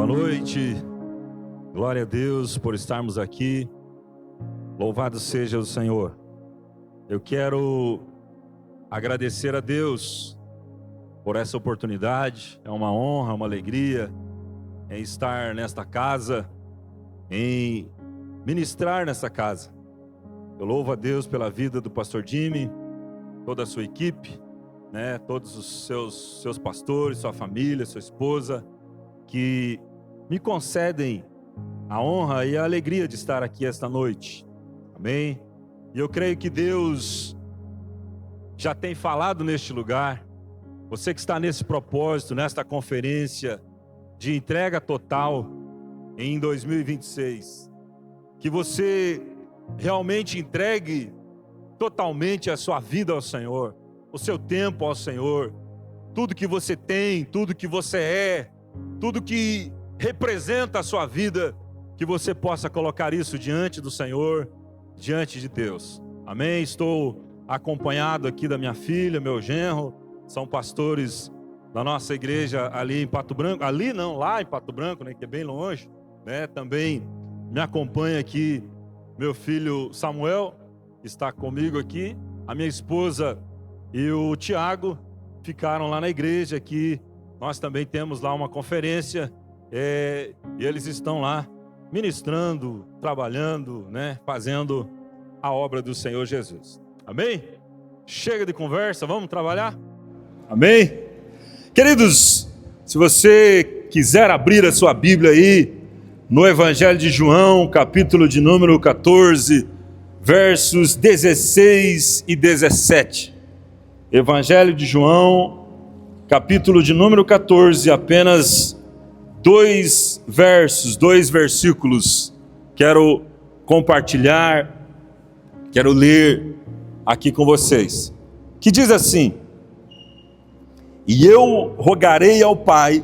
Boa noite, glória a Deus por estarmos aqui, louvado seja o Senhor. Eu quero agradecer a Deus por essa oportunidade, é uma honra, uma alegria em estar nesta casa, em ministrar nessa casa. Eu louvo a Deus pela vida do pastor Jimmy, toda a sua equipe, todos os seus pastores, sua família, sua esposa, que me concedem a honra e a alegria de estar aqui esta noite. Amém? E eu creio que Deus já tem falado neste lugar. Você que está nesse propósito, nesta conferência de entrega total em 2026, que você realmente entregue totalmente a sua vida ao Senhor, o seu tempo ao Senhor, tudo que você tem, tudo que você é, tudo que representa a sua vida, que você possa colocar isso diante do Senhor, diante de Deus. Amém? Estou acompanhado aqui da minha filha, meu genro, são pastores da nossa igreja ali em Pato Branco, ali não, lá em Pato Branco, que é bem longe, também me acompanha aqui meu filho Samuel, que está comigo aqui, a minha esposa e o Tiago ficaram lá na igreja aqui. Nós também temos lá uma conferência e eles estão lá ministrando, trabalhando, fazendo a obra do Senhor Jesus. Amém? Chega de conversa, vamos trabalhar? Amém? Queridos, se você quiser abrir a sua Bíblia aí, no Evangelho de João, capítulo de número 14, versos 16 e 17. Evangelho de João, capítulo de número 14, apenas 2 versículos. Quero compartilhar, quero ler aqui com vocês. Que diz assim: E eu rogarei ao Pai,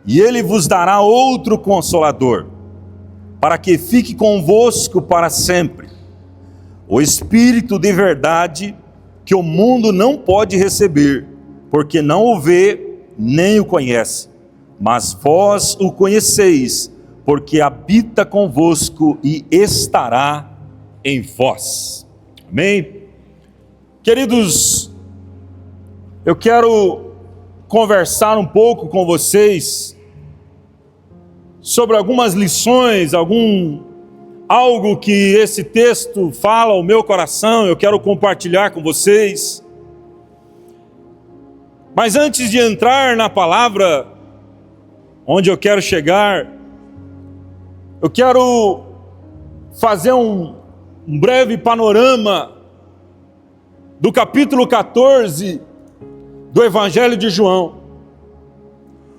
e Ele vos dará outro Consolador, para que fique convosco para sempre, o Espírito de verdade, que o mundo não pode receber, porque não o vê, nem o conhece. Mas vós o conheceis, porque habita convosco e estará em vós. Amém? Queridos, eu quero conversar um pouco com vocês sobre algumas lições, algo que esse texto fala ao meu coração, eu quero compartilhar com vocês. Mas antes de entrar na palavra, onde eu quero chegar, eu quero fazer um breve panorama do capítulo 14 do Evangelho de João.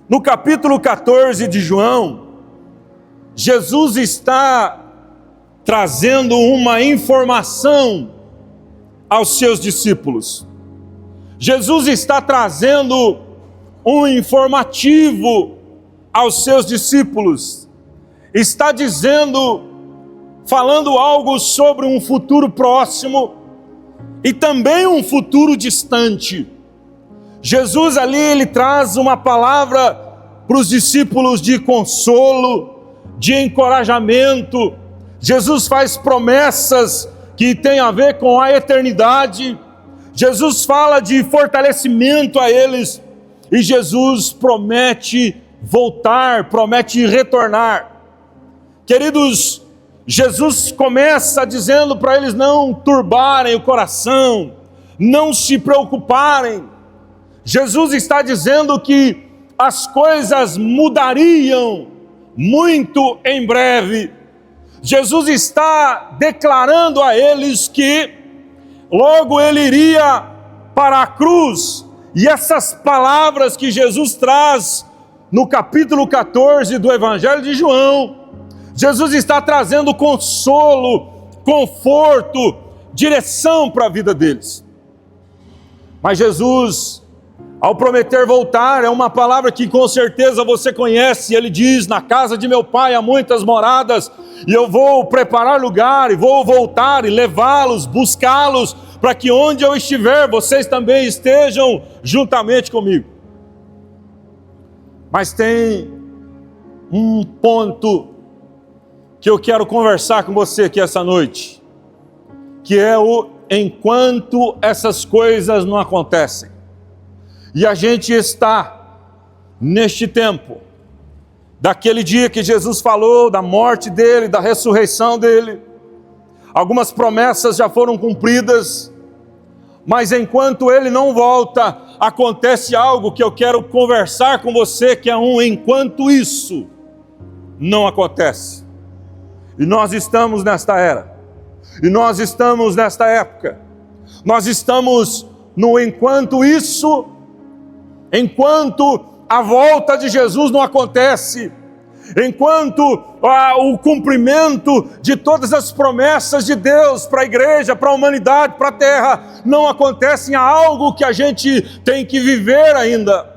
No capítulo 14 de João, Jesus está trazendo uma informação aos seus discípulos. Jesus está trazendo um informativo aos seus discípulos. Está falando algo sobre um futuro próximo e também um futuro distante. Jesus ali, ele traz uma palavra para os discípulos de consolo, de encorajamento. Jesus faz promessas que têm a ver com a eternidade. Jesus fala de fortalecimento a eles, e Jesus promete voltar, promete retornar. Queridos, Jesus começa dizendo para eles não turbarem o coração, não se preocuparem. Jesus está dizendo que as coisas mudariam muito em breve. Jesus está declarando a eles que logo ele iria para a cruz, e essas palavras que Jesus traz no capítulo 14 do Evangelho de João, Jesus está trazendo consolo, conforto, direção para a vida deles. Mas Jesus, ao prometer voltar, é uma palavra que com certeza você conhece. Ele diz: na casa de meu pai há muitas moradas, e eu vou preparar lugar, e vou voltar e levá-los, buscá-los, para que onde eu estiver, vocês também estejam juntamente comigo. Mas tem um ponto que eu quero conversar com você aqui essa noite, que é o enquanto essas coisas não acontecem. E a gente está neste tempo, daquele dia que Jesus falou, da morte dele, da ressurreição dele. Algumas promessas já foram cumpridas, mas enquanto ele não volta, acontece algo que eu quero conversar com você, que é enquanto isso não acontece. E nós estamos nesta era, e nós estamos nesta época, nós estamos no enquanto isso, enquanto a volta de Jesus não acontece, enquanto o cumprimento de todas as promessas de Deus para a igreja, para a humanidade, para a terra, não acontece, há algo que a gente tem que viver ainda.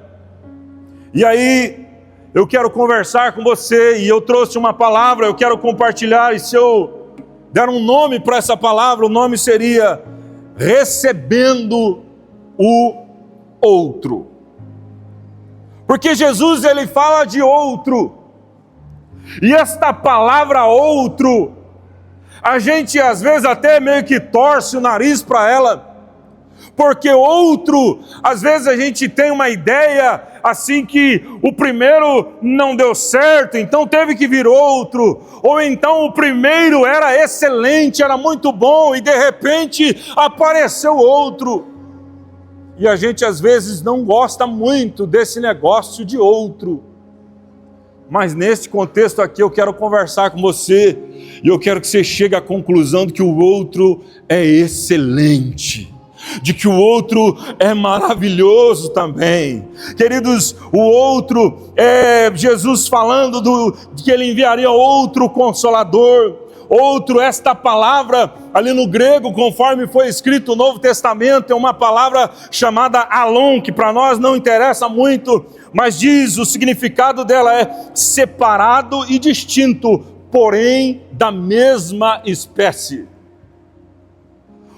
E aí, eu quero conversar com você, e eu trouxe uma palavra, eu quero compartilhar, e se eu der um nome para essa palavra, o nome seria recebendo o outro. Porque Jesus, ele fala de outro, e esta palavra outro, a gente às vezes até meio que torce o nariz para ela, porque outro, às vezes a gente tem uma ideia assim que o primeiro não deu certo, então teve que vir outro, ou então o primeiro era excelente, era muito bom, e de repente apareceu outro. E a gente às vezes não gosta muito desse negócio de outro. Mas neste contexto aqui eu quero conversar com você, e eu quero que você chegue à conclusão de que o outro é excelente, de que o outro é maravilhoso também. Queridos, o outro é Jesus falando de que ele enviaria outro Consolador. Outro, esta palavra ali no grego, conforme foi escrito no Novo Testamento, é uma palavra chamada alon, que para nós não interessa muito, mas diz, o significado dela é separado e distinto, porém da mesma espécie.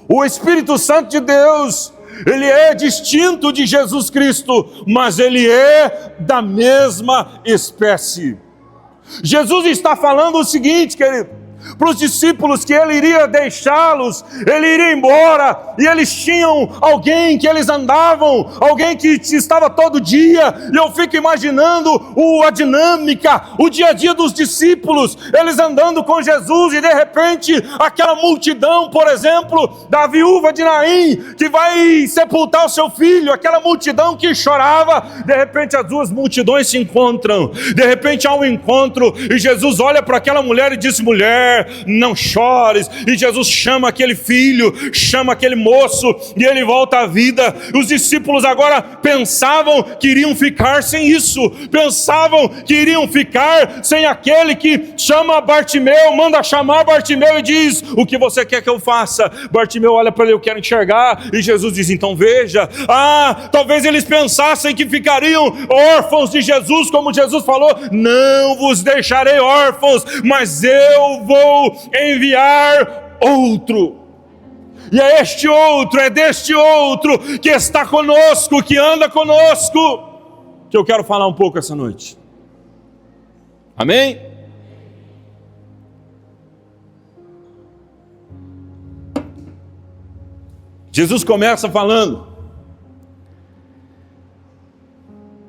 O Espírito Santo de Deus, ele é distinto de Jesus Cristo, mas ele é da mesma espécie. Jesus está falando o seguinte, querido, para os discípulos, que ele iria deixá-los, ele iria embora, e eles tinham alguém que eles andavam, alguém que estava todo dia, e eu fico imaginando a dinâmica, o dia a dia dos discípulos, eles andando com Jesus, e de repente, aquela multidão, por exemplo, da viúva de Naim, que vai sepultar o seu filho, aquela multidão que chorava, de repente as duas multidões se encontram, de repente há um encontro, e Jesus olha para aquela mulher e diz, mulher, não chores, e Jesus chama aquele filho, chama aquele moço, e ele volta à vida. Os discípulos agora pensavam que iriam ficar sem isso, pensavam que iriam ficar sem aquele que chama Bartimeu, manda chamar Bartimeu e diz, o que você quer que eu faça? Bartimeu olha para ele, eu quero enxergar, e Jesus diz, então veja. Talvez eles pensassem que ficariam órfãos de Jesus, como Jesus falou, não vos deixarei órfãos, mas eu vou enviar outro. E é este outro, é deste outro que está conosco, que anda conosco, que eu quero falar um pouco essa noite. Amém? Jesus começa falando,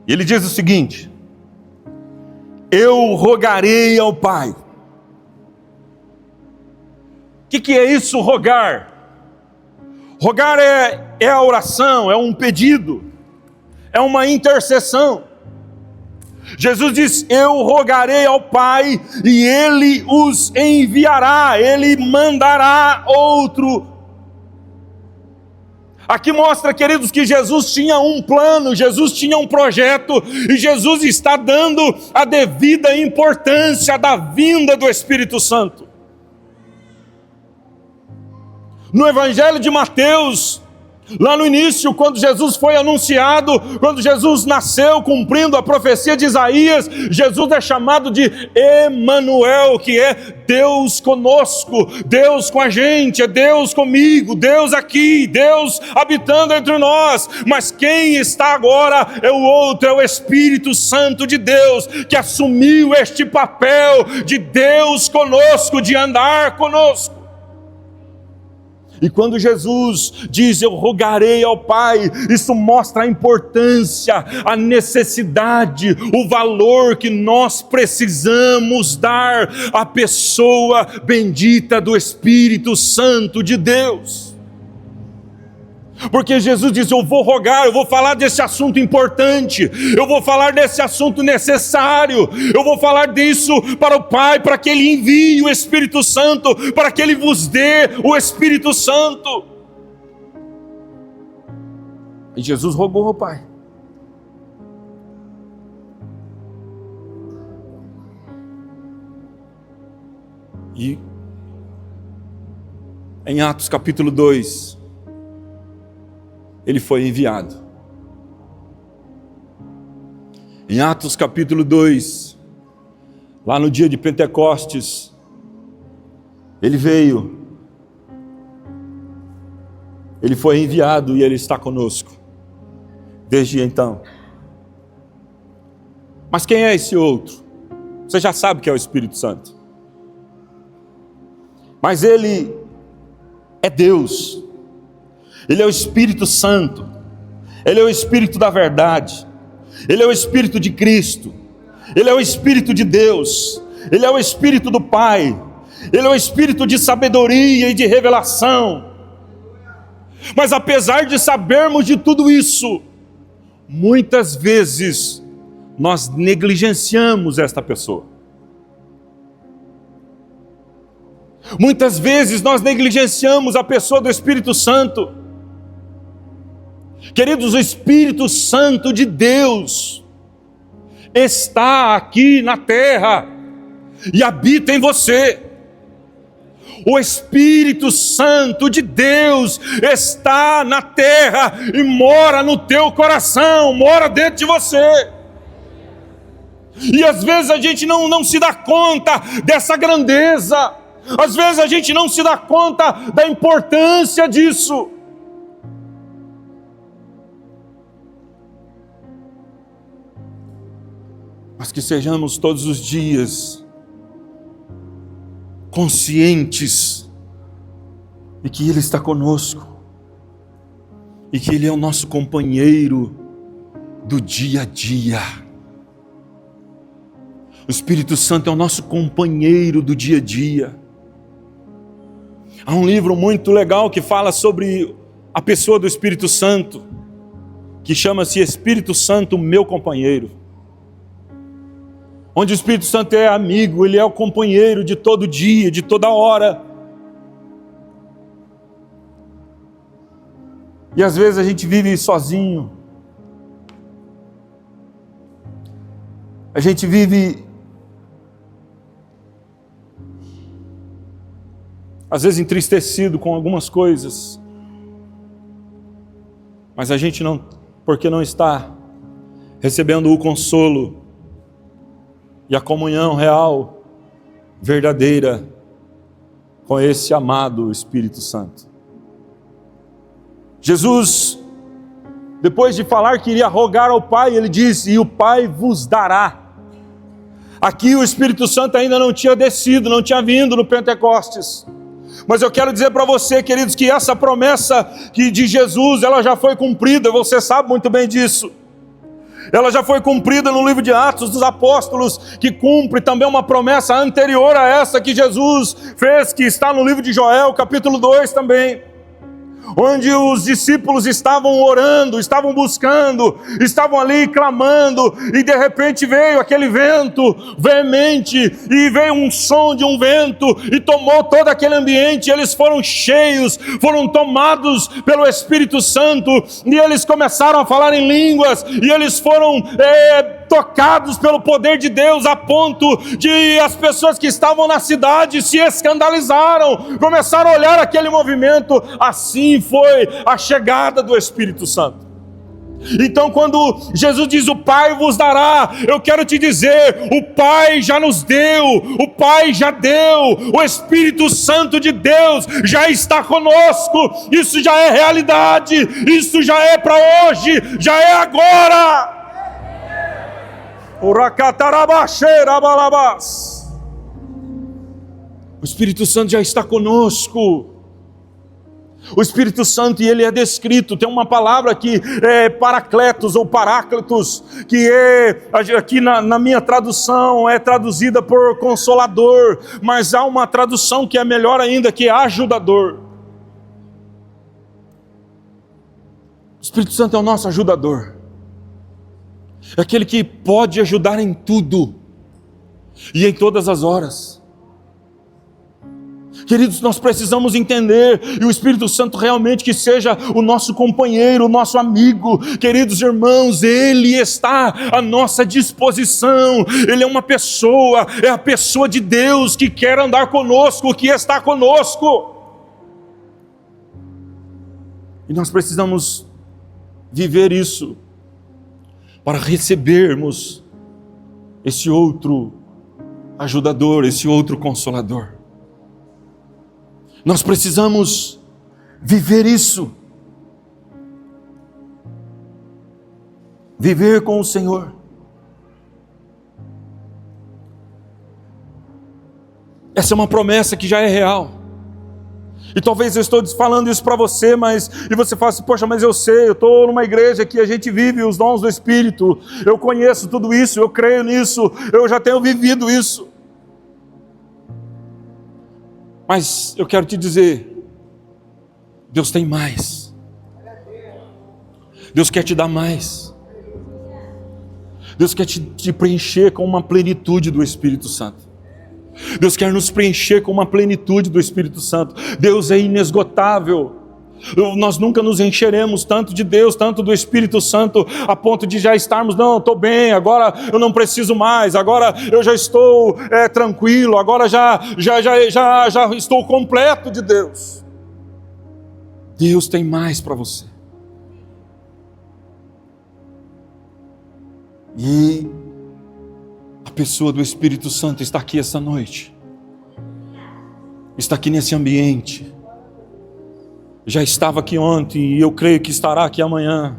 e ele diz o seguinte, eu rogarei ao Pai. O que é isso, rogar? Rogar é a oração, é um pedido, é uma intercessão. Jesus diz, eu rogarei ao Pai e Ele os enviará, Ele mandará outro. Aqui mostra, queridos, que Jesus tinha um plano, Jesus tinha um projeto, e Jesus está dando a devida importância da vinda do Espírito Santo. No Evangelho de Mateus, Lá no início, quando Jesus foi anunciado, quando Jesus nasceu, cumprindo a profecia de Isaías, Jesus é chamado de Emanuel, que é Deus conosco, Deus com a gente, é Deus comigo, Deus aqui, Deus habitando entre nós. Mas quem está agora é o outro, é o Espírito Santo de Deus, que assumiu este papel de Deus conosco, de andar conosco. E quando Jesus diz, eu rogarei ao Pai, isso mostra a importância, a necessidade, o valor que nós precisamos dar à pessoa bendita do Espírito Santo de Deus. Porque Jesus diz, eu vou rogar, eu vou falar desse assunto importante, eu vou falar desse assunto necessário, eu vou falar disso para o Pai, para que Ele envie o Espírito Santo, para que Ele vos dê o Espírito Santo. E Jesus rogou ao Pai. E em Atos capítulo 2, ele foi enviado. Em Atos capítulo 2, lá no dia de Pentecostes, ele veio, ele foi enviado e ele está conosco, desde então. Mas quem é esse outro? Você já sabe que é o Espírito Santo. Mas ele é Deus. Ele é o Espírito Santo, Ele é o Espírito da verdade, Ele é o Espírito de Cristo, Ele é o Espírito de Deus, Ele é o Espírito do Pai, Ele é o Espírito de sabedoria e de revelação. Mas apesar de sabermos de tudo isso, muitas vezes nós negligenciamos esta pessoa. Muitas vezes nós negligenciamos a pessoa do Espírito Santo. Queridos, o Espírito Santo de Deus está aqui na terra e habita em você. O Espírito Santo de Deus está na terra e mora no teu coração, mora dentro de você. E às vezes a gente não se dá conta dessa grandeza, às vezes a gente não se dá conta da importância disso. Mas que sejamos todos os dias conscientes de que Ele está conosco e que Ele é o nosso companheiro do dia a dia. O Espírito Santo é o nosso companheiro do dia a dia. Há um livro muito legal que fala sobre a pessoa do Espírito Santo, que chama-se Espírito Santo, meu companheiro. Onde o Espírito Santo é amigo, Ele é o companheiro de todo dia, de toda hora. E às vezes a gente vive sozinho. A gente vive, às vezes, entristecido com algumas coisas. Mas a gente não, porque não está recebendo o consolo e a comunhão real, verdadeira, com esse amado Espírito Santo. Jesus, depois de falar que iria rogar ao Pai, Ele disse, e o Pai vos dará. Aqui o Espírito Santo ainda não tinha descido, não tinha vindo no Pentecostes. Mas eu quero dizer para você, queridos, que essa promessa de Jesus, ela já foi cumprida, você sabe muito bem disso. Ela já foi cumprida no livro de Atos dos Apóstolos, que cumpre também uma promessa anterior a essa que Jesus fez, que está no livro de Joel, capítulo 2 também. Onde os discípulos estavam orando, estavam buscando, estavam ali clamando, e de repente veio aquele vento veemente, e veio um som de um vento, e tomou todo aquele ambiente, e eles foram cheios, foram tomados pelo Espírito Santo, e eles começaram a falar em línguas, e eles foram tocados pelo poder de Deus, a ponto de as pessoas que estavam na cidade se escandalizaram, começaram a olhar aquele movimento. Assim foi a chegada do Espírito Santo. Então, quando Jesus diz: o Pai vos dará, eu quero te dizer, o Pai já nos deu, o Pai já deu, o Espírito Santo de Deus já está conosco. Isso já é realidade, isso já é para hoje, já é agora. O Espírito Santo já está conosco. O Espírito Santo, e ele é descrito, tem uma palavra que é paracletos ou paráclitos, que aqui na minha tradução é traduzida por consolador, mas há uma tradução que é melhor ainda, que é ajudador. O Espírito Santo é o nosso ajudador, é aquele que pode ajudar em tudo e em todas as horas. Queridos, nós precisamos entender, e o Espírito Santo realmente que seja o nosso companheiro, o nosso amigo. Queridos irmãos, Ele está à nossa disposição. Ele é uma pessoa, é a pessoa de Deus que quer andar conosco, que está conosco. E nós precisamos viver isso para recebermos esse outro ajudador, esse outro consolador. Nós precisamos viver isso. Viver com o Senhor. Essa é uma promessa que já é real. E talvez eu estou falando isso para você, e você fala assim: poxa, mas eu sei, eu estou numa igreja que a gente vive os dons do Espírito, eu conheço tudo isso, eu creio nisso, eu já tenho vivido isso. Mas eu quero te dizer, Deus tem mais. Deus quer te dar mais. Deus quer te preencher com uma plenitude do Espírito Santo. Deus quer nos preencher com uma plenitude do Espírito Santo. Deus é inesgotável. Nós nunca nos encheremos tanto de Deus, tanto do Espírito Santo, a ponto de já estarmos: não, estou bem, agora eu não preciso mais, agora eu já estou tranquilo, agora já estou completo de Deus. Deus tem mais para você. E a pessoa do Espírito Santo está aqui essa noite, está aqui nesse ambiente. Já estava aqui ontem e eu creio que estará aqui amanhã,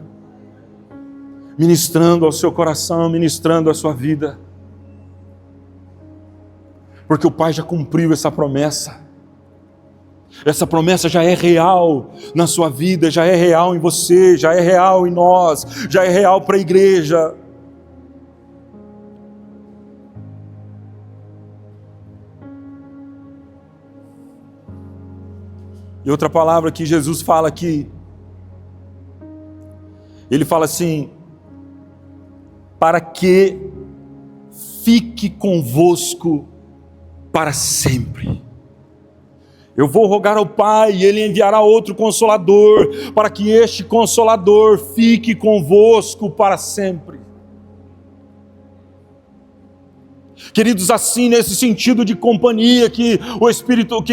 ministrando ao seu coração, ministrando à sua vida. Porque o Pai já cumpriu essa promessa. Essa promessa já é real na sua vida, já é real em você, já é real em nós, já é real para a igreja. E outra palavra que Jesus fala aqui, Ele fala assim: para que fique convosco para sempre. Eu vou rogar ao Pai e Ele enviará outro Consolador, para que este Consolador fique convosco para sempre. Queridos, assim, nesse sentido de companhia que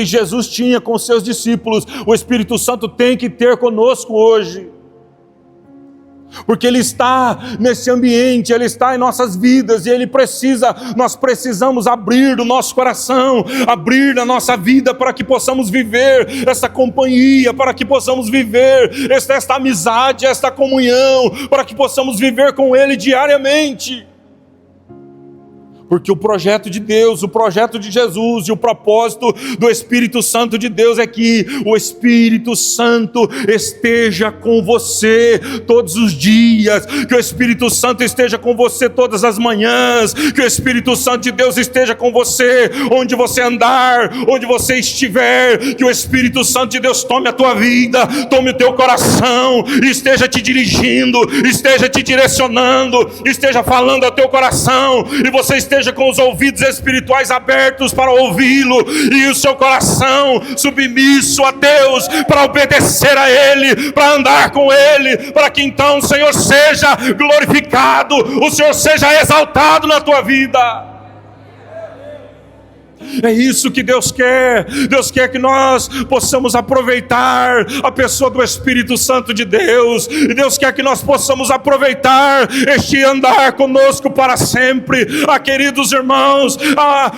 Jesus tinha com seus discípulos, o Espírito Santo tem que ter conosco hoje. Porque Ele está nesse ambiente, Ele está em nossas vidas e nós precisamos abrir o nosso coração, abrir a nossa vida para que possamos viver essa companhia, para que possamos viver esta amizade, esta comunhão, para que possamos viver com Ele diariamente. Porque o projeto de Deus, o projeto de Jesus e o propósito do Espírito Santo de Deus é que o Espírito Santo esteja com você todos os dias, que o Espírito Santo esteja com você todas as manhãs, que o Espírito Santo de Deus esteja com você onde você andar, onde você estiver, que o Espírito Santo de Deus tome a tua vida, tome o teu coração, esteja te dirigindo, esteja te direcionando, esteja falando ao teu coração, e você esteja esteja com os ouvidos espirituais abertos para ouvi-lo e o seu coração submisso a Deus, para obedecer a Ele, para andar com Ele, para que então o Senhor seja glorificado, o Senhor seja exaltado na tua vida. É isso que Deus quer. Deus quer que nós possamos aproveitar a pessoa do Espírito Santo de Deus. E Deus quer que nós possamos aproveitar este andar conosco para sempre. Queridos irmãos,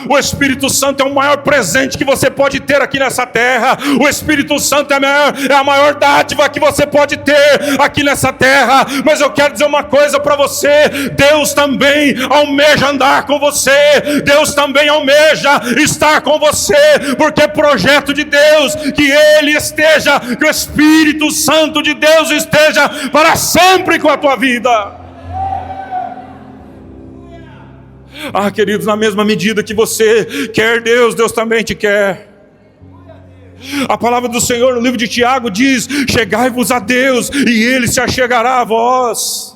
o Espírito Santo é o maior presente que você pode ter aqui nessa terra. O Espírito Santo é a maior dádiva que você pode ter aqui nessa terra. Mas eu quero dizer uma coisa para você: Deus também almeja andar com você. Deus também almeja estar com você, porque é projeto de Deus que Ele esteja, que o Espírito Santo de Deus esteja para sempre com a tua vida. Queridos, na mesma medida que você quer Deus, Deus também te quer. A palavra do Senhor no livro de Tiago diz: chegai-vos a Deus e Ele se achegará a vós.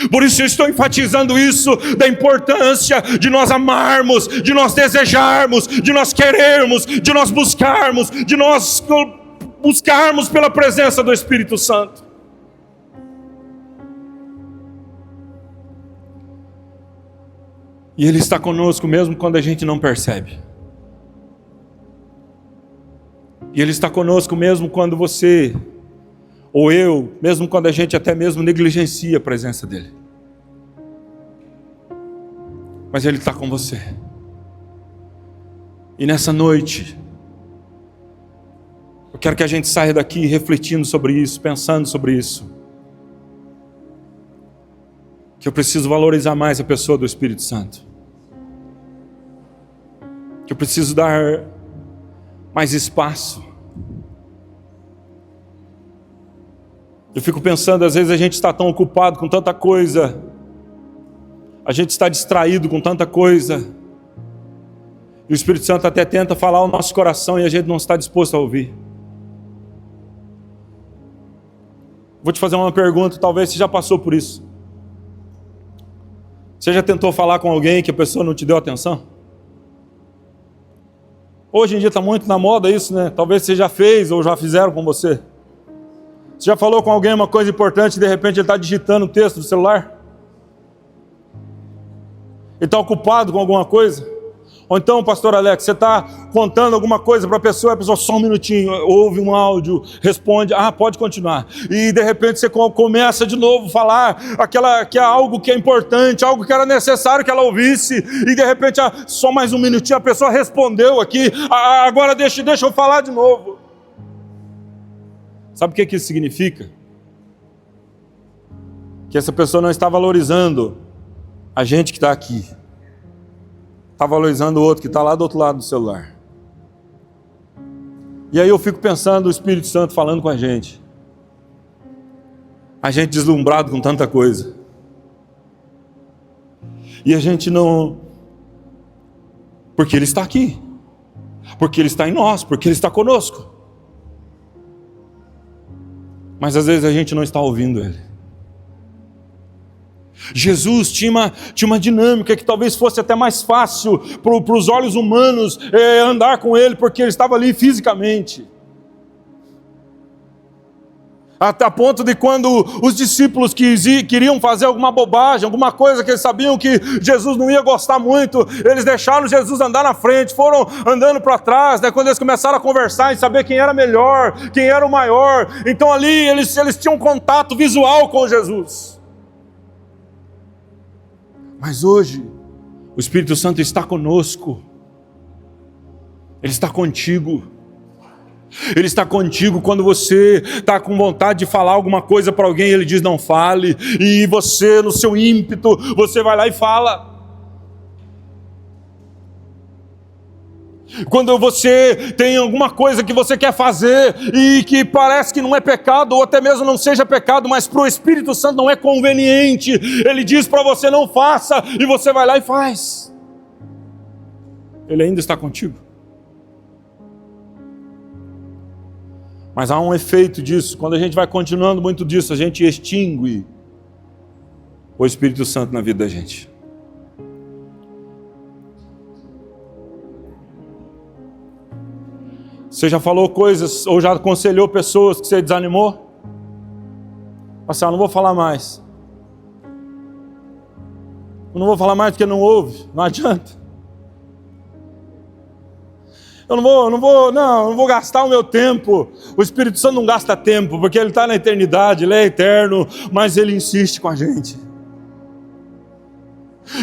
Por isso eu estou enfatizando isso, da importância de nós amarmos, de nós desejarmos, de nós querermos, de nós buscarmos, pela presença do Espírito Santo. E Ele está conosco mesmo quando a gente não percebe. E Ele está conosco mesmo quando você, ou eu, mesmo quando a gente até mesmo negligencia a presença dEle. Mas Ele está com você. E nessa noite, eu quero que a gente saia daqui refletindo sobre isso, pensando sobre isso. Que eu preciso valorizar mais a pessoa do Espírito Santo. Que eu preciso dar mais espaço. Eu fico pensando, às vezes a gente está tão ocupado com tanta coisa, a gente está distraído com tanta coisa, e o Espírito Santo até tenta falar ao nosso coração e a gente não está disposto a ouvir. Vou te fazer uma pergunta, talvez você já passou por isso. Você já tentou falar com alguém que a pessoa não te deu atenção? Hoje em dia está muito na moda isso, né? Talvez você já fez ou já fizeram com você. Você já falou com alguém uma coisa importante e de repente ele está digitando o texto do celular? Ele está ocupado com alguma coisa? Ou então, pastor Alex, você está contando alguma coisa para a pessoa só um minutinho, ouve um áudio, responde, pode continuar. E de repente você começa de novo a falar que é algo que é importante, algo que era necessário que ela ouvisse, e de repente só mais um minutinho a pessoa respondeu aqui, agora deixa eu falar de novo. Sabe o que isso significa? Que essa pessoa não está valorizando a gente que está aqui. Está valorizando o outro que está lá do outro lado do celular. E aí eu fico pensando o Espírito Santo falando com a gente. A gente deslumbrado com tanta coisa. E a gente não... Porque Ele está aqui. Porque Ele está em nós. Porque Ele está conosco. Mas às vezes a gente não está ouvindo Ele. Jesus tinha uma dinâmica que talvez fosse até mais fácil para os olhos humanos andar com Ele, porque Ele estava ali fisicamente. Até a ponto de quando os discípulos queriam fazer alguma bobagem, alguma coisa que eles sabiam que Jesus não ia gostar muito, eles deixaram Jesus andar na frente, foram andando para trás, né? Quando eles começaram a conversar e saber quem era melhor, quem era o maior, então ali eles tinham contato visual com Jesus. Mas hoje, o Espírito Santo está conosco, Ele está contigo. Ele está contigo quando você está com vontade de falar alguma coisa para alguém, Ele diz não fale, e você no seu ímpeto, você vai lá e fala. Quando você tem alguma coisa que você quer fazer e que parece que não é pecado, ou até mesmo não seja pecado, mas para o Espírito Santo não é conveniente, Ele diz para você não faça, e você vai lá e faz. Ele ainda está contigo. Mas há um efeito disso, quando a gente vai continuando muito disso, a gente extingue o Espírito Santo na vida da gente. Você já falou coisas ou já aconselhou pessoas que você desanimou? Pastor, eu não vou falar mais. Eu não vou falar mais porque não ouve, não adianta. Eu não vou gastar o meu tempo. O Espírito Santo não gasta tempo, porque Ele está na eternidade, Ele é eterno, mas Ele insiste com a gente.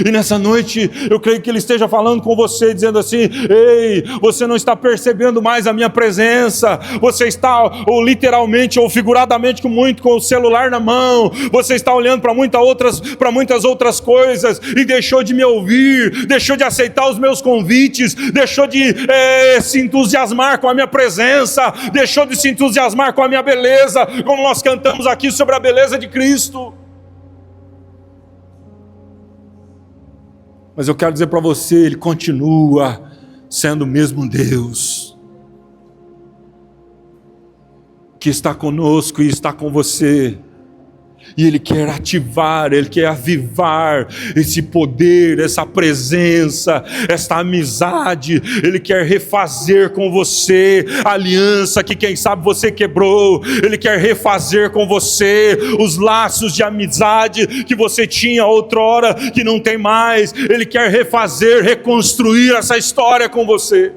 E nessa noite, eu creio que Ele esteja falando com você, dizendo assim: ei, você não está percebendo mais a minha presença, você está, ou literalmente, ou figuradamente, com o celular na mão, você está olhando para muitas outras coisas, e deixou de me ouvir, deixou de aceitar os meus convites, deixou de se entusiasmar com a minha presença, deixou de se entusiasmar com a minha beleza, como nós cantamos aqui sobre a beleza de Cristo. Mas eu quero dizer para você, Ele continua sendo o mesmo Deus, que está conosco e está com você. E Ele quer ativar, Ele quer avivar esse poder, essa presença, essa amizade. Ele quer refazer com você a aliança que quem sabe você quebrou. Ele quer refazer com você os laços de amizade que você tinha outrora, que não tem mais. Ele quer refazer, reconstruir essa história com você.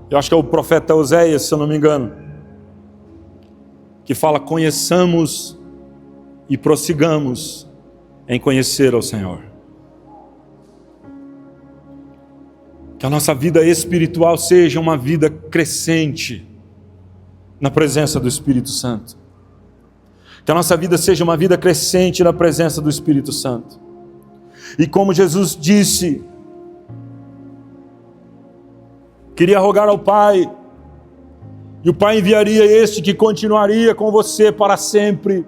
Eu acho que é o profeta Oséias, se eu não me engano, que fala: conheçamos e prossigamos em conhecer ao Senhor. Que a nossa vida espiritual seja uma vida crescente na presença do Espírito Santo. Que a nossa vida seja uma vida crescente na presença do Espírito Santo. E como Jesus disse, queria rogar ao Pai, e o Pai enviaria este que continuaria com você para sempre.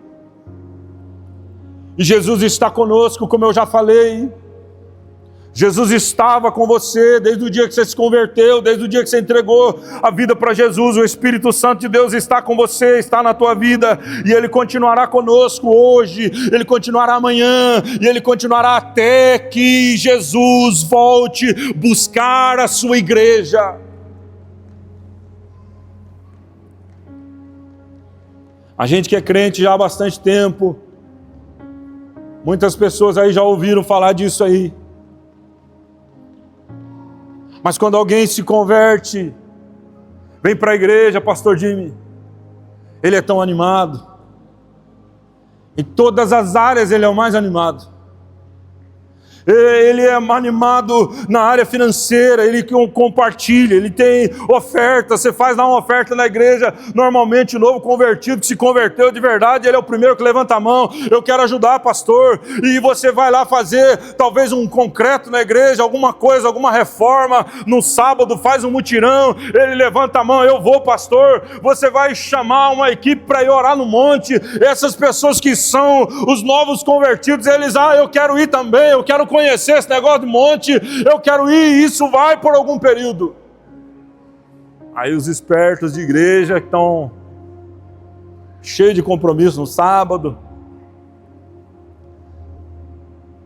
E Jesus está conosco, como eu já falei. Jesus estava com você desde o dia que você se converteu, desde o dia que você entregou a vida para Jesus. O Espírito Santo de Deus está com você, está na tua vida, e Ele continuará conosco hoje, Ele continuará amanhã, e Ele continuará até que Jesus volte buscar a sua igreja. A gente que é crente já há bastante tempo, muitas pessoas aí já ouviram falar disso aí. Mas quando alguém se converte, vem para a igreja, pastor Jimmy, ele é tão animado. Em todas as áreas ele é o mais animado. Ele é animado na área financeira, ele compartilha, ele tem oferta. Você faz lá uma oferta na igreja, normalmente o novo convertido que se converteu de verdade, ele é o primeiro que levanta a mão: eu quero ajudar, pastor. E você vai lá fazer talvez um concreto na igreja, alguma coisa, alguma reforma, no sábado faz um mutirão, ele levanta a mão: eu vou, pastor. Você vai chamar uma equipe para ir orar no monte. Essas pessoas que são os novos convertidos, eles: eu quero ir também, eu quero conhecer esse negócio de monte, eu quero ir. Isso vai por algum período. Aí os espertos de igreja que estão cheios de compromisso no sábado,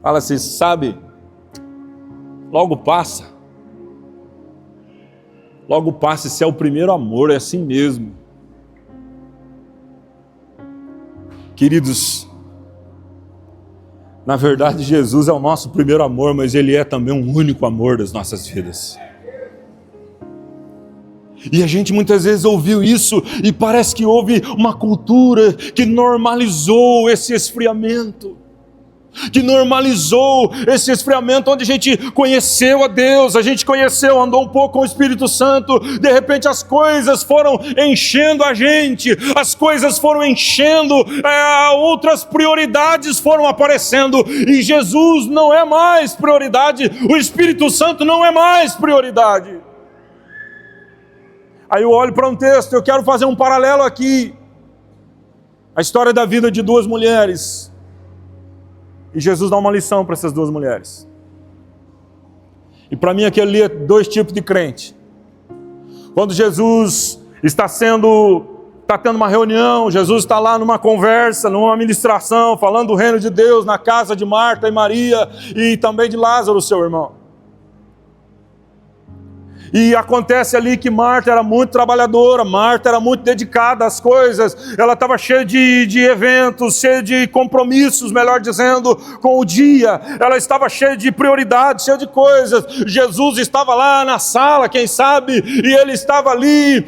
fala assim: sabe, logo passa, isso é o primeiro amor, é assim mesmo. Queridos, na verdade, Jesus é o nosso primeiro amor, mas Ele é também um único amor das nossas vidas. E a gente muitas vezes ouviu isso, e parece que houve uma cultura que normalizou esse esfriamento. Onde a gente conheceu a Deus, a gente conheceu, andou um pouco com o Espírito Santo, de repente as coisas foram enchendo a gente, as coisas foram enchendo, outras prioridades foram aparecendo, e Jesus não é mais prioridade, o Espírito Santo não é mais prioridade. Aí eu olho para um texto, eu quero fazer um paralelo aqui, a história da vida de duas mulheres. E Jesus dá uma lição para essas duas mulheres. E para mim aqui ali dois tipos de crente. Quando Jesus está sendo está tendo uma reunião, Jesus está lá numa conversa, numa ministração, falando do reino de Deus na casa de Marta e Maria e também de Lázaro, seu irmão. E acontece ali que Marta era muito trabalhadora, Marta era muito dedicada às coisas, ela estava cheia de eventos, cheia de compromissos, melhor dizendo, com o dia, ela estava cheia de prioridades, cheia de coisas. Jesus estava lá na sala, quem sabe, e ele estava ali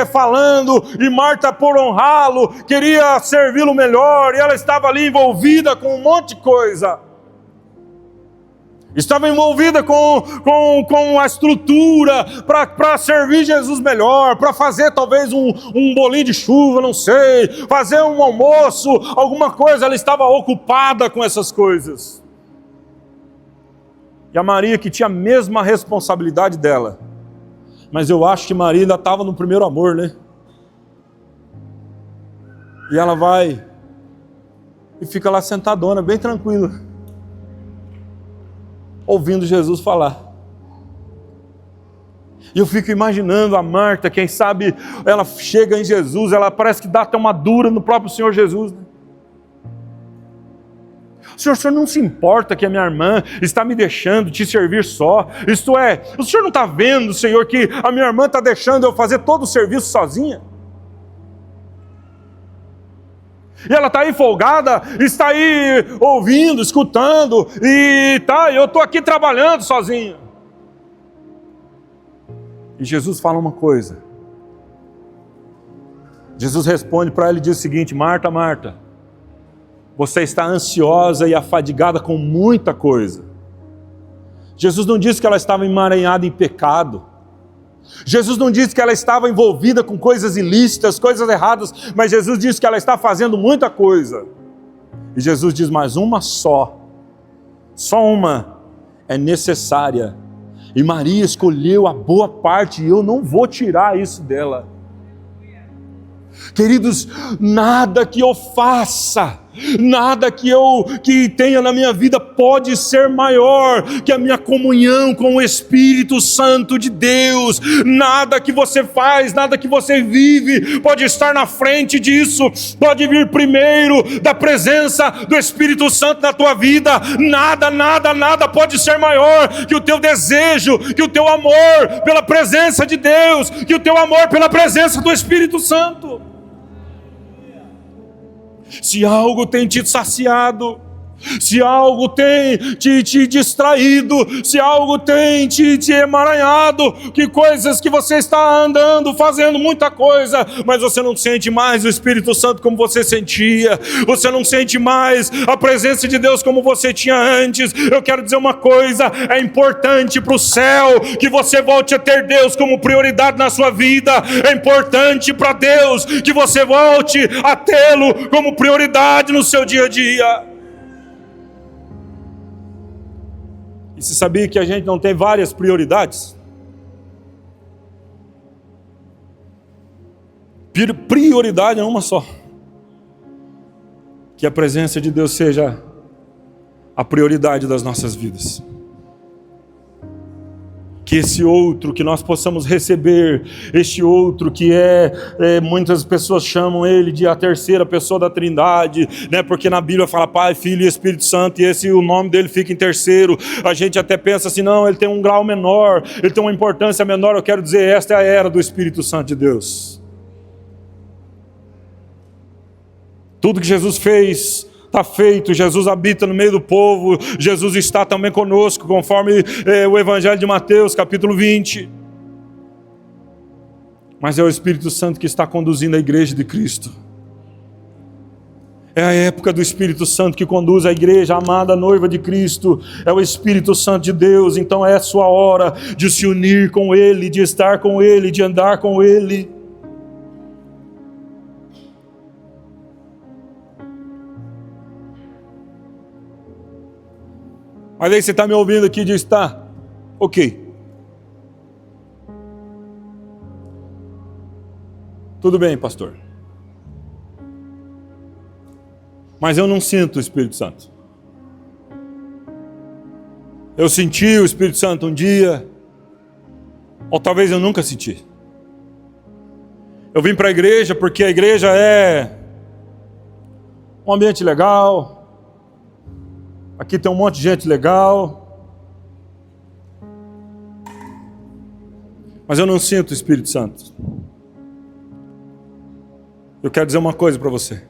falando, e Marta, por honrá-lo, queria servi-lo melhor, e ela estava ali envolvida com um monte de coisa. Estava envolvida com a estrutura para servir Jesus melhor, para fazer talvez um bolinho de chuva, não sei, fazer um almoço, alguma coisa. Ela estava ocupada com essas coisas. E a Maria, que tinha a mesma responsabilidade dela, mas eu acho que Maria ainda estava no primeiro amor, né? E ela vai e fica lá sentadona, bem tranquila, ouvindo Jesus falar. E eu fico imaginando a Marta, quem sabe ela chega em Jesus, ela parece que dá até uma dura no próprio Senhor Jesus, né? O senhor não se importa que a minha irmã está me deixando te servir só? Isto é, o senhor não está vendo, Senhor, que a minha irmã está deixando eu fazer todo o serviço sozinha? E ela está aí folgada, está aí ouvindo, escutando, e eu estou aqui trabalhando sozinho. E Jesus fala uma coisa. Jesus responde para ela e diz o seguinte: Marta, Marta, você está ansiosa e afadigada com muita coisa. Jesus não disse que ela estava emaranhada em pecado. Jesus não disse que ela estava envolvida com coisas ilícitas, coisas erradas, mas Jesus disse que ela está fazendo muita coisa. E Jesus diz: mas uma só uma é necessária. E Maria escolheu a boa parte, e eu não vou tirar isso dela. Queridos, nada que eu faça, nada que tenha na minha vida pode ser maior que a minha comunhão com o Espírito Santo de Deus. Nada que você faz, nada que você vive pode estar na frente disso, pode vir primeiro da presença do Espírito Santo na tua vida. Nada pode ser maior que o teu desejo, que o teu amor pela presença de Deus, que o teu amor pela presença do Espírito Santo. Se algo tem te saciado, se algo tem te distraído, se algo tem te emaranhado, que coisas que você está andando, fazendo muita coisa, mas você não sente mais o Espírito Santo como você sentia, você não sente mais a presença de Deus como você tinha antes. Eu quero dizer uma coisa: é importante para o céu que você volte a ter Deus como prioridade na sua vida. É importante para Deus que você volte a tê-lo como prioridade no seu dia a dia. E você sabia que a gente não tem várias prioridades? Prioridade é uma só. Que a presença de Deus seja a prioridade das nossas vidas. Que esse outro, que nós possamos receber, este outro que muitas pessoas chamam ele de a terceira pessoa da Trindade, né? Porque na Bíblia fala Pai, Filho e Espírito Santo, e o nome dele fica em terceiro. A gente até pensa assim, não, ele tem um grau menor, ele tem uma importância menor. Eu quero dizer, esta é a era do Espírito Santo de Deus. Tudo que Jesus fez está feito. Jesus habita no meio do povo, Jesus está também conosco, conforme o Evangelho de Mateus, capítulo 20. Mas é o Espírito Santo que está conduzindo a igreja de Cristo. É a época do Espírito Santo que conduz a igreja, a amada noiva de Cristo. É o Espírito Santo de Deus. Então é a sua hora de se unir com Ele, de estar com Ele, de andar com Ele. Mas aí você está me ouvindo aqui e diz, tá, ok. Tudo bem, pastor. Mas eu não sinto o Espírito Santo. Eu senti o Espírito Santo um dia, ou talvez eu nunca senti. Eu vim para a igreja porque a igreja é um ambiente legal, aqui tem um monte de gente legal, mas eu não sinto o Espírito Santo. Eu quero dizer uma coisa para você.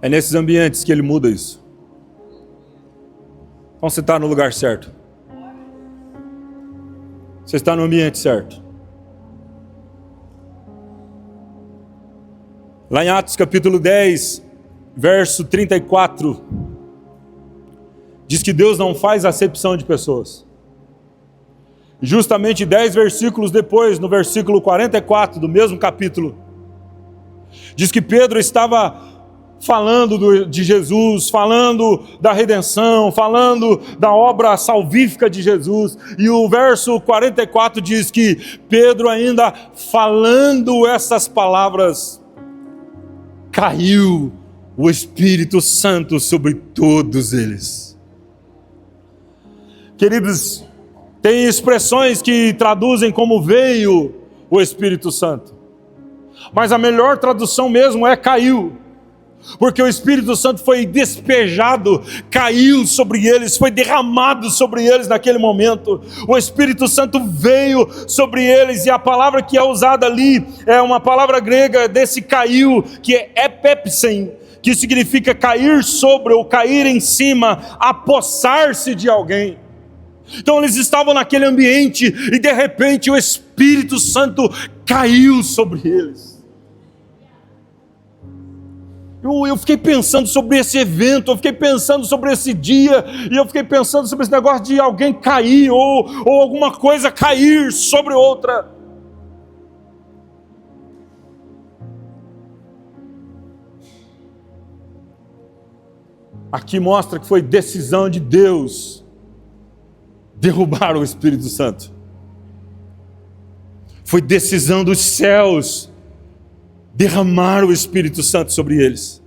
É nesses ambientes que Ele muda isso. Então você está no lugar certo. Você está no ambiente certo. Lá em Atos capítulo 10, verso 34, diz que Deus não faz acepção de pessoas. Justamente 10 versículos depois, no versículo 44 do mesmo capítulo, diz que Pedro estava falando de Jesus, falando da redenção, falando da obra salvífica de Jesus, e o verso 44 diz que Pedro ainda falando essas palavras, caiu o Espírito Santo sobre todos eles. Queridos, tem expressões que traduzem como veio o Espírito Santo, mas a melhor tradução mesmo é caiu. Porque o Espírito Santo foi despejado, caiu sobre eles, foi derramado sobre eles naquele momento. O Espírito Santo veio sobre eles, e a palavra que é usada ali é uma palavra grega desse caiu, que é epepsen, que significa cair sobre ou cair em cima, apossar-se de alguém. Então eles estavam naquele ambiente e de repente o Espírito Santo caiu sobre eles. Eu fiquei pensando sobre esse evento, eu fiquei pensando sobre esse dia, e eu fiquei pensando sobre esse negócio de alguém cair, ou alguma coisa cair sobre outra. Aqui mostra que foi decisão de Deus derrubar o Espírito Santo. Foi decisão dos céus derramar o Espírito Santo sobre eles.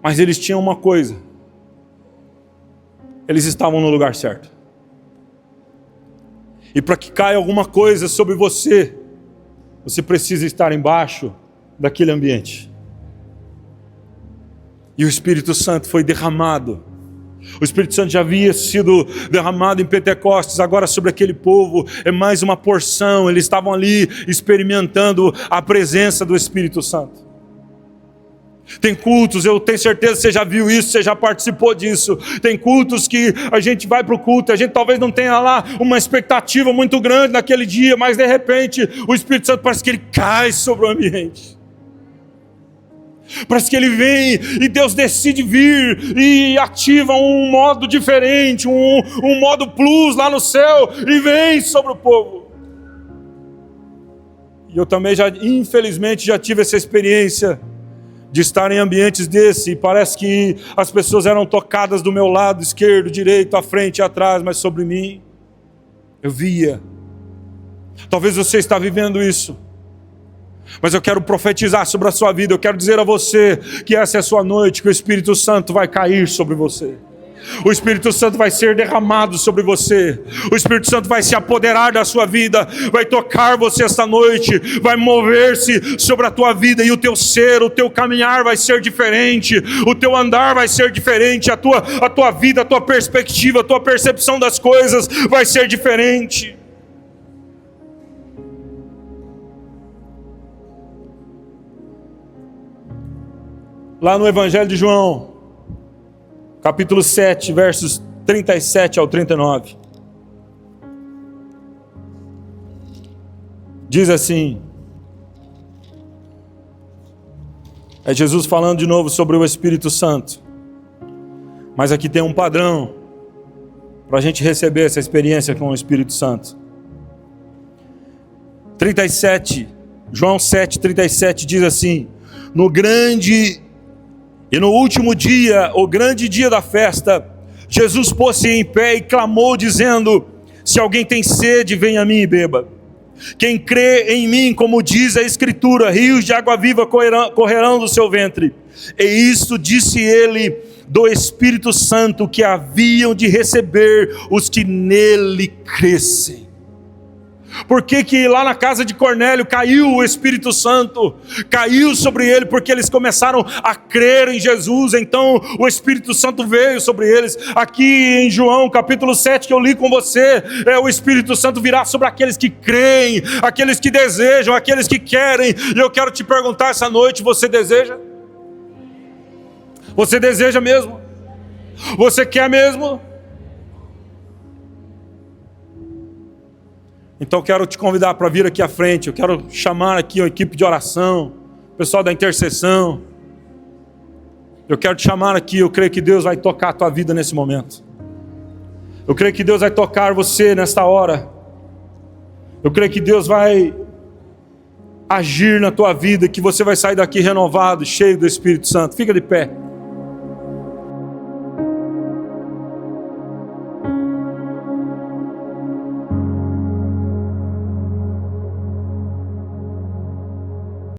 Mas eles tinham uma coisa: eles estavam no lugar certo. E para que caia alguma coisa sobre você, você precisa estar embaixo daquele ambiente. E o Espírito Santo foi derramado. O Espírito Santo já havia sido derramado em Pentecostes, agora sobre aquele povo é mais uma porção. Eles estavam ali experimentando a presença do Espírito Santo. Tem cultos, eu tenho certeza que você já viu isso, você já participou disso. Tem cultos que a gente vai para o culto, a gente talvez não tenha lá uma expectativa muito grande naquele dia, mas de repente o Espírito Santo parece que ele cai sobre o ambiente. Parece que ele vem e Deus decide vir e ativa um modo diferente, um modo plus lá no céu, e vem sobre o povo. E eu também infelizmente já tive essa experiência de estar em ambientes desse, e parece que as pessoas eram tocadas do meu lado esquerdo, direito, à frente e atrás, mas sobre mim eu via. Talvez você está vivendo isso, mas eu quero profetizar sobre a sua vida. Eu quero dizer a você que essa é a sua noite, que o Espírito Santo vai cair sobre você. O Espírito Santo vai ser derramado sobre você. O Espírito Santo vai se apoderar da sua vida, vai tocar você esta noite, vai mover-se sobre a tua vida, e o teu ser, o teu caminhar vai ser diferente, o teu andar vai ser diferente, a tua vida, a tua perspectiva, a tua percepção das coisas vai ser diferente. Lá no Evangelho de João, capítulo 7, versos 37 ao 39. Diz assim, é Jesus falando de novo sobre o Espírito Santo. Mas aqui tem um padrão para a gente receber essa experiência com o Espírito Santo. 37, João 7, 37 diz assim: no grande e no último dia, o grande dia da festa, Jesus pôs-se em pé e clamou dizendo: se alguém tem sede, venha a mim e beba. Quem crê em mim, como diz a Escritura, rios de água viva correrão do seu ventre. E isto disse ele do Espírito Santo que haviam de receber os que nele crescem. Por que lá na casa de Cornélio caiu o Espírito Santo? Caiu sobre ele porque eles começaram a crer em Jesus, então o Espírito Santo veio sobre eles. Aqui em João capítulo 7 que eu li com você, o Espírito Santo virá sobre aqueles que creem, aqueles que desejam, aqueles que querem. E eu quero te perguntar essa noite, você deseja? Você deseja mesmo? Você quer mesmo? Então eu quero te convidar para vir aqui à frente. Eu quero chamar aqui a equipe de oração, o pessoal da intercessão. Eu quero te chamar aqui. Eu creio que Deus vai tocar a tua vida nesse momento. Eu creio que Deus vai tocar você nesta hora. Eu creio que Deus vai agir na tua vida, que você vai sair daqui renovado, cheio do Espírito Santo. Fica de pé.